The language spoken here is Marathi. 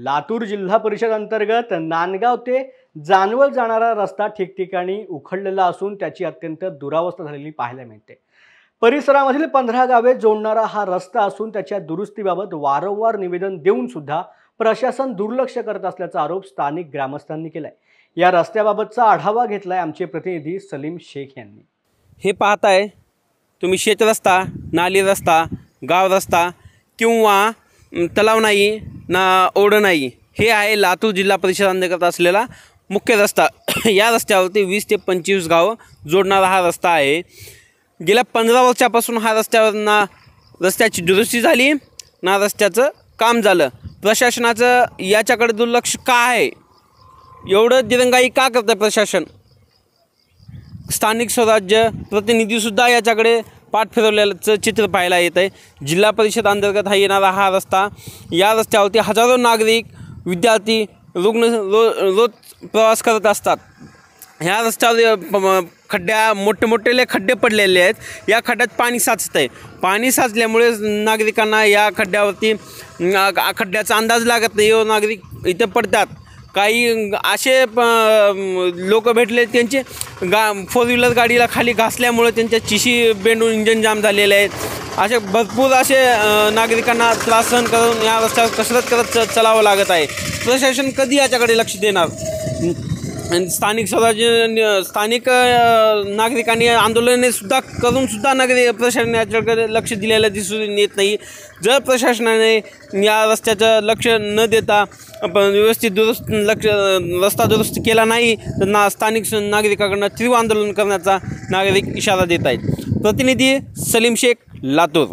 लातूर जिल्हा परिषद अंतर्गत नांदगाव ते जानवल जाणारा रस्ता ठिकठिकाणी उखडलेला असून त्याची अत्यंत दुरावस्था झालेली पाहायला मिळते। परिसरामधील 15 गावे जोडणारा हा रस्ता असून त्याच्या दुरुस्तीबाबत वारंवार निवेदन देऊन सुद्धा प्रशासन दुर्लक्ष करत असल्याचा आरोप स्थानिक ग्रामस्थांनी केलाय। या रस्त्याबाबतचा आढावा घेतलाय आमचे प्रतिनिधी सलीम शेख यांनी। हे पाहताय तुम्ही शेत रस्ता, नाली रस्ता, गाव रस्ता किंवा तलाव नाही ना ओढ नाही, हे आहे लातूर जिल्हा परिषद अंतर्गत असलेला मुख्य रस्ता। या रस्त्यावरती 20 ते 25 गाव जोडणारा हा रस्ता आहे। गेल्या 15 वर्षापासून हा रस्त्यावर ना रस्त्याची दुरुस्ती झाली ना रस्त्याचं काम झालं। प्रशासनाचं याच्याकडे दुर्लक्ष का आहे? एवढं दिरंगाई का करतं प्रशासन? स्थानिक स्वराज्य प्रतिनिधीसुद्धा याच्याकडे पाठ फिरवल्याचं चित्र पाहायला येतं आहे। जिल्हा परिषद अंतर्गत हा येणारा हा रस्ता, या रस्त्यावरती हजारो नागरिक, विद्यार्थी, रुग्ण रोज प्रवास करत असतात। ह्या रस्त्यावर मोठे खड्डे पडलेले आहेत। या खड्ड्यात पाणी साचतं आहे। पाणी साचल्यामुळे नागरिकांना या खड्ड्याचा अंदाज लागत नाही। नागरिक इथे पडतात। काही असे लोक भेटले त्यांचे 4 व्हीलर गाडीला खाली घासल्यामुळे त्यांच्या चिशी बेंडून इंजन जाम झालेले आहेत। असे भरपूर असे नागरिकांना त्रास सहन करून या रस्त्यावर कसरत करत चालावं लागत आहे। प्रशासन कधी याच्याकडे लक्ष देणार? स्थानिक नागरिकांनी आंदोलने सुद्धा करून सुद्धा प्रशासन याच्याकडे लक्ष दिलेलं दिसून येत नाही। जर प्रशासनाने या रस्त्याचं लक्ष न देता व्यवस्थित रस्ता दुरुस्त केला नाही तर स्थानिक नागरिकांकडून तीव्र आंदोलन करण्याचा नागरिक इशारा देत आहेत। प्रतिनिधी सलीम शेख, लातूर।